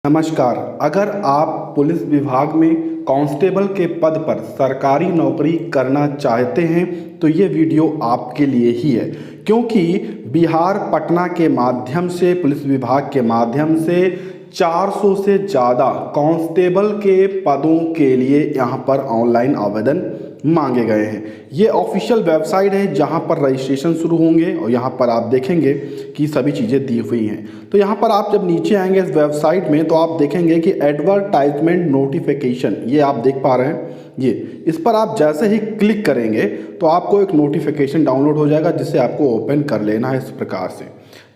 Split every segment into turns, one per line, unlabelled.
नमस्कार। अगर आप पुलिस विभाग में कांस्टेबल के पद पर सरकारी नौकरी करना चाहते हैं तो ये वीडियो आपके लिए ही है, क्योंकि बिहार पटना के माध्यम से पुलिस विभाग के माध्यम से 400 से ज़्यादा कांस्टेबल के पदों के लिए यहाँ पर ऑनलाइन आवेदन मांगे गए हैं। ये ऑफिशियल वेबसाइट है जहाँ पर रजिस्ट्रेशन शुरू होंगे और यहाँ पर आप देखेंगे कि सभी चीज़ें दी हुई हैं। तो यहाँ पर आप जब नीचे आएंगे इस वेबसाइट में तो आप देखेंगे कि एडवर्टाइजमेंट नोटिफिकेशन, ये आप देख पा रहे हैं, ये इस पर आप जैसे ही क्लिक करेंगे तो आपको एक नोटिफिकेशन डाउनलोड हो जाएगा जिसे आपको ओपन कर लेना है। इस प्रकार से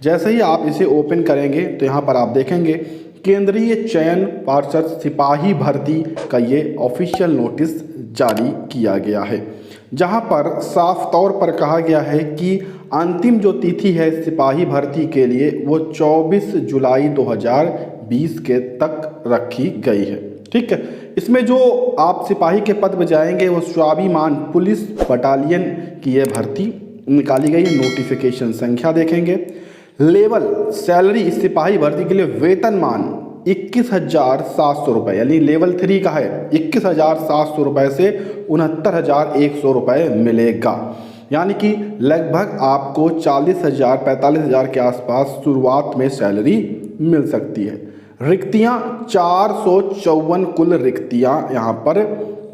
जैसे ही आप इसे ओपन करेंगे तो यहाँ पर आप देखेंगे केंद्रीय चयन पार्षद सिपाही भर्ती का ये ऑफिशियल नोटिस जारी किया गया है, जहां पर साफ तौर पर कहा गया है कि अंतिम जो तिथि है सिपाही भर्ती के लिए वो 24 जुलाई 2020 के तक रखी गई है। ठीक है, इसमें जो आप सिपाही के पद पर जाएंगे वो स्वाभिमान पुलिस बटालियन की ये भर्ती निकाली गई है। नोटिफिकेशन संख्या देखेंगे, लेवल सैलरी इस सिपाही भर्ती के लिए वेतनमान 21,700 रुपये, यानी लेवल 3 का है 21,700 रुपये से 69,100 रुपये मिलेगा, यानी कि लगभग आपको 40,000 45,000 के आसपास शुरुआत में सैलरी मिल सकती है। रिक्तियां 454 कुल रिक्तियां यहाँ पर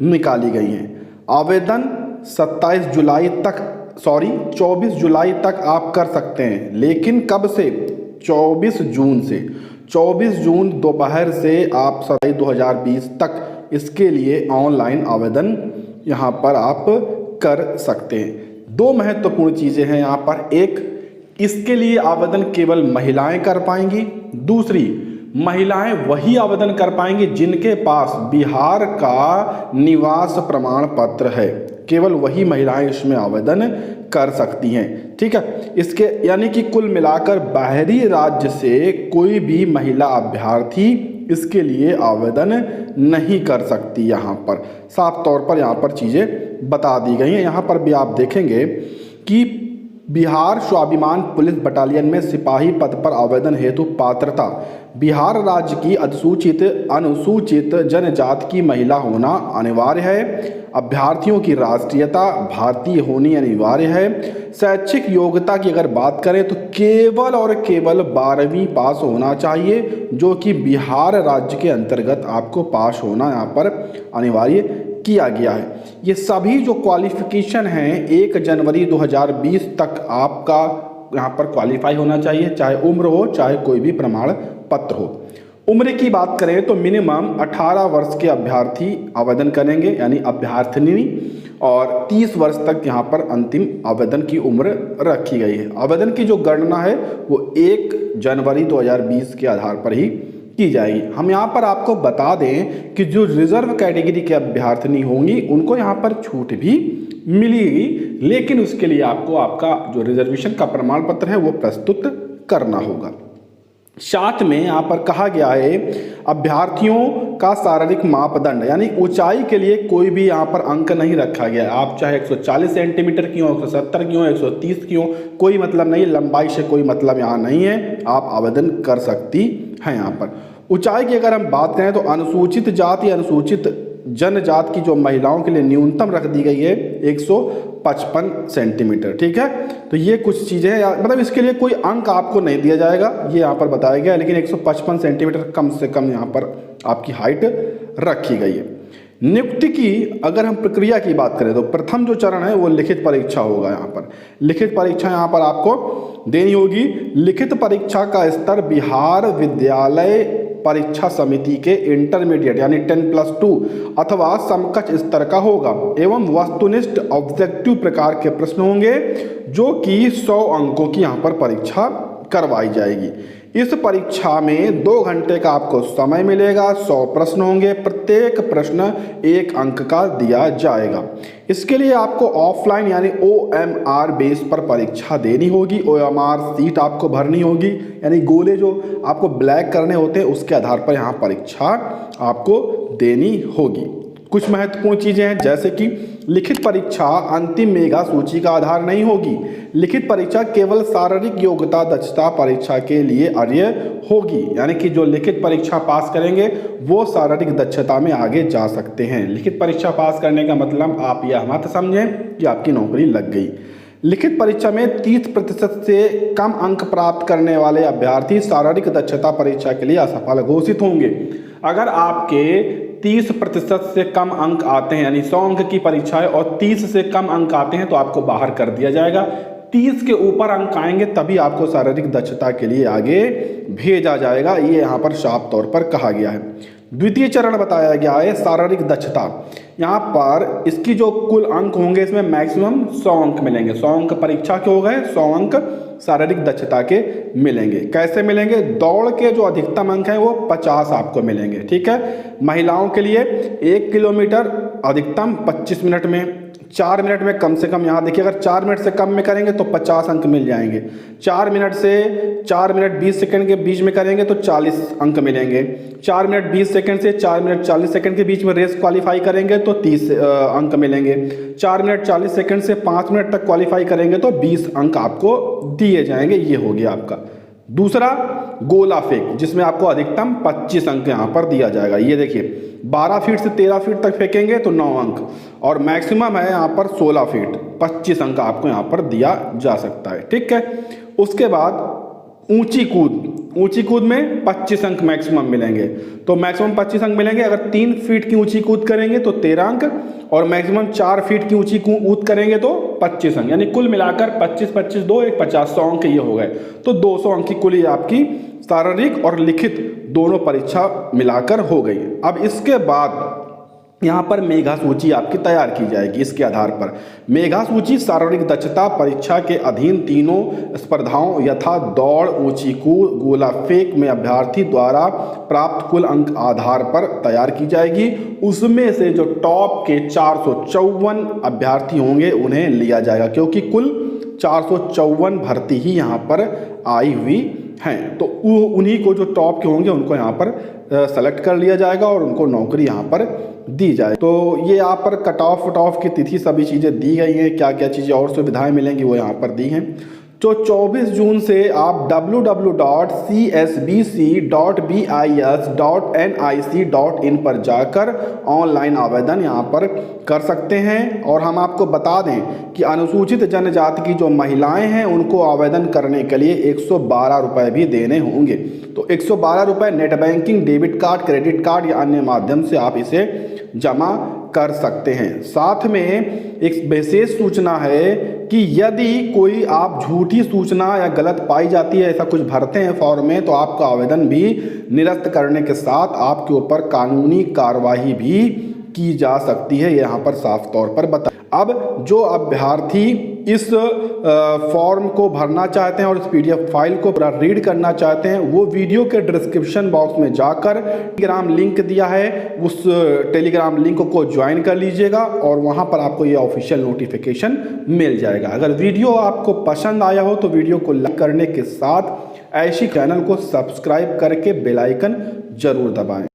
निकाली गई हैं। आवेदन 24 जुलाई तक आप कर सकते हैं, लेकिन कब से? 24 जून दोपहर से आप 27 2020 तक इसके लिए ऑनलाइन आवेदन यहाँ पर आप कर सकते हैं। दो महत्वपूर्ण चीज़ें हैं यहाँ पर, एक इसके लिए आवेदन केवल महिलाएं कर पाएंगी, दूसरी महिलाएं वही आवेदन कर पाएंगी जिनके पास बिहार का निवास प्रमाण पत्र है, केवल वही महिलाएं इसमें आवेदन कर सकती हैं। ठीक है, इसके यानी कि कुल मिलाकर बाहरी राज्य से कोई भी महिला अभ्यर्थी इसके लिए आवेदन नहीं कर सकती। यहाँ पर साफ तौर पर यहाँ पर चीज़ें बता दी गई हैं। यहाँ पर भी आप देखेंगे कि बिहार स्वाभिमान पुलिस बटालियन में सिपाही पद पर आवेदन हेतु पात्रता बिहार राज्य की अनुसूचित जनजाति की महिला होना अनिवार्य है। अभ्यर्थियों की राष्ट्रीयता भारतीय होनी अनिवार्य है। शैक्षिक योग्यता की अगर बात करें तो केवल और केवल 12वीं पास होना चाहिए, जो कि बिहार राज्य के अंतर्गत आपको पास होना यहाँ पर अनिवार्य किया गया है। ये सभी जो क्वालिफिकेशन हैं 1 जनवरी 2020 तक आपका यहाँ पर क्वालिफाई होना चाहिए, चाहे उम्र हो चाहे कोई भी प्रमाण पत्र हो। उम्र की बात करें तो मिनिमम 18 वर्ष के अभ्यर्थी आवेदन करेंगे, यानी अभ्यर्थिनी, और 30 वर्ष तक यहाँ पर अंतिम आवेदन की उम्र रखी गई है। आवेदन की जो गणना है वो 1 जनवरी 2020 के आधार पर ही की जाएगी। हम यहाँ पर आपको बता दें कि जो रिजर्व कैटेगरी के अभ्यर्थिनी होंगी उनको यहाँ पर छूट भी मिलेगी, लेकिन उसके लिए आपको आपका जो रिजर्वेशन का प्रमाण पत्र है वो प्रस्तुत करना होगा। साथ में यहाँ पर कहा गया है अभ्यर्थियों का शारीरिक मापदंड, यानी ऊंचाई के लिए कोई भी यहाँ पर अंक नहीं रखा गया है। आप चाहे 140 सेंटीमीटर की हो, 170 की हो, 130 की हो, कोई मतलब नहीं, लंबाई से कोई मतलब यहाँ नहीं है, आप आवेदन कर सकती हैं। यहाँ पर ऊंचाई की अगर हम बात करें तो अनुसूचित जाति अनुसूचित जनजाति की जो महिलाओं के लिए न्यूनतम रख दी गई है 155 सेंटीमीटर। ठीक है, तो ये कुछ चीज़ें हैं, मतलब इसके लिए कोई अंक आपको नहीं दिया जाएगा, ये यहाँ पर बताया गया है, लेकिन 155 सेंटीमीटर कम से कम यहाँ पर आपकी हाइट रखी गई है। नियुक्ति की अगर हम प्रक्रिया की बात करें तो प्रथम जो चरण है वो लिखित परीक्षा होगा। यहाँ पर लिखित परीक्षा यहाँ पर आपको देनी होगी। लिखित परीक्षा का स्तर बिहार विद्यालय परीक्षा समिति के इंटरमीडिएट यानी 10+2 अथवा समकक्ष स्तर का होगा एवं वस्तुनिष्ठ ऑब्जेक्टिव प्रकार के प्रश्न होंगे, जो कि 100 अंकों की यहाँ पर परीक्षा करवाई जाएगी। इस परीक्षा में 2 घंटे का आपको समय मिलेगा। 100 प्रश्न होंगे, प्रत्येक प्रश्न 1 अंक का दिया जाएगा। इसके लिए आपको ऑफलाइन यानी OMR बेस पर परीक्षा देनी होगी। OMR सीट आपको भरनी होगी, यानी गोले जो आपको ब्लैक करने होते हैं उसके आधार पर यहाँ परीक्षा आपको देनी होगी। कुछ महत्वपूर्ण चीज़ें हैं जैसे कि लिखित परीक्षा अंतिम मेगा सूची का आधार नहीं होगी। लिखित परीक्षा केवल शारीरिक योग्यता दक्षता परीक्षा के लिए अर्य होगी, यानी कि जो लिखित परीक्षा पास करेंगे वो शारीरिक दक्षता में आगे जा सकते हैं। लिखित परीक्षा पास करने का मतलब आप यह मत समझें कि आपकी नौकरी लग गई। लिखित परीक्षा में 30% से कम अंक प्राप्त करने वाले अभ्यर्थी शारीरिक दक्षता परीक्षा के लिए असफल घोषित होंगे। अगर आपके 30% से कम अंक आते हैं, यानी 100 अंक की परीक्षा है और 30 से कम अंक आते हैं तो आपको बाहर कर दिया जाएगा। 30 के ऊपर अंक आएंगे तभी आपको शारीरिक दक्षता के लिए आगे भेजा जाएगा, ये यहाँ पर साफ तौर पर कहा गया है। द्वितीय चरण बताया गया है शारीरिक दक्षता। यहाँ पर इसकी जो कुल अंक होंगे इसमें मैक्सिमम 100 अंक मिलेंगे। 100 अंक परीक्षा के हो गए, 100 अंक शारीरिक दक्षता के मिलेंगे। कैसे मिलेंगे? दौड़ के जो अधिकतम अंक हैं वो 50 आपको मिलेंगे, ठीक है। महिलाओं के लिए 1 किलोमीटर अधिकतम 25 मिनट में, 4 मिनट में कम से कम, यहाँ देखिए अगर 4 मिनट से कम में करेंगे तो 50 अंक मिल जाएंगे। 4 मिनट से 4 मिनट 20 सेकंड के बीच में करेंगे तो 40 अंक मिलेंगे। 4 मिनट 20 सेकंड से 4 मिनट 40 सेकंड के बीच में रेस क्वालिफाई करेंगे तो 30 अंक मिलेंगे। 4 मिनट 40 सेकंड से 5 मिनट तक क्वालिफाई करेंगे तो 20 अंक आपको दिए जाएंगे। ये हो गया आपका। दूसरा गोला फेंक, जिसमें आपको अधिकतम 25 अंक यहाँ पर दिया जाएगा। ये देखिए 12 फीट से 13 फीट तक फेंकेंगे तो 9 अंक, और मैक्सिमम है यहाँ पर 16 फीट, 25 अंक आपको यहाँ पर दिया जा सकता है, ठीक है। उसके बाद ऊंची कूद, ऊंची कूद में 25 अंक मैक्सिमम मिलेंगे। तो मैक्सिमम 25 अंक मिलेंगे। अगर 3 फीट की ऊंची कूद करेंगे तो 13 अंक, और मैक्सिमम 4 फीट की ऊंची कूद करेंगे तो 25 अंक, यानी कुल मिलाकर 25 25 2 1 50 100 अंक ये हो गए। तो 200 अंक की कुल ये आपकी शारीरिक और लिखित दोनों परीक्षा मिलाकर हो गई। अब इसके बाद यहाँ पर मेघा सूची आपकी तैयार की जाएगी। इसके आधार पर मेघा सूची शारीरिक दक्षता परीक्षा के अधीन तीनों स्पर्धाओं यथा दौड़, ऊंची कूद, गोला फेंक में अभ्यर्थी द्वारा प्राप्त कुल अंक आधार पर तैयार की जाएगी। उसमें से जो टॉप के 454 अभ्यर्थी होंगे उन्हें लिया जाएगा, क्योंकि कुल 454 भर्ती ही यहाँ पर आई हुई हैं। तो उन्हीं को जो टॉप के होंगे उनको यहाँ पर सेलेक्ट कर लिया जाएगा और उनको नौकरी यहाँ पर दी जाए। तो ये यहाँ पर कट ऑफ की तिथि सभी चीज़ें दी गई हैं। क्या क्या चीज़ें और सुविधाएं मिलेंगी वो यहाँ पर दी हैं। तो 24 जून से आप www.csbc.bis.nic.in पर जाकर ऑनलाइन आवेदन यहाँ पर कर सकते हैं। और हम आपको बता दें कि अनुसूचित जनजाति की जो महिलाएं हैं उनको आवेदन करने के लिए 112 रुपये भी देने होंगे। तो 112 रुपये net banking, debit card, credit card या अन्य माध्यम से आप इसे जमा कर सकते हैं। साथ में एक विशेष सूचना है कि यदि कोई आप झूठी सूचना या गलत पाई जाती है, ऐसा कुछ भरते हैं फॉर्म में, तो आपका आवेदन भी निरस्त करने के साथ आपके ऊपर कानूनी कार्यवाही भी की जा सकती है, यहाँ पर साफ तौर पर बता। अब जो अभ्यर्थी इस फॉर्म को भरना चाहते हैं और इस PDF फाइल को पूरा रीड करना चाहते हैं, वो वीडियो के डिस्क्रिप्शन बॉक्स में जाकर टेलीग्राम लिंक दिया है, उस टेलीग्राम लिंक को ज्वाइन कर लीजिएगा और वहाँ पर आपको ये ऑफिशियल नोटिफिकेशन मिल जाएगा। अगर वीडियो आपको पसंद आया हो तो वीडियो को लाइक करने के साथ ऐसी चैनल को सब्सक्राइब करके बेल आइकन जरूर दबाएं।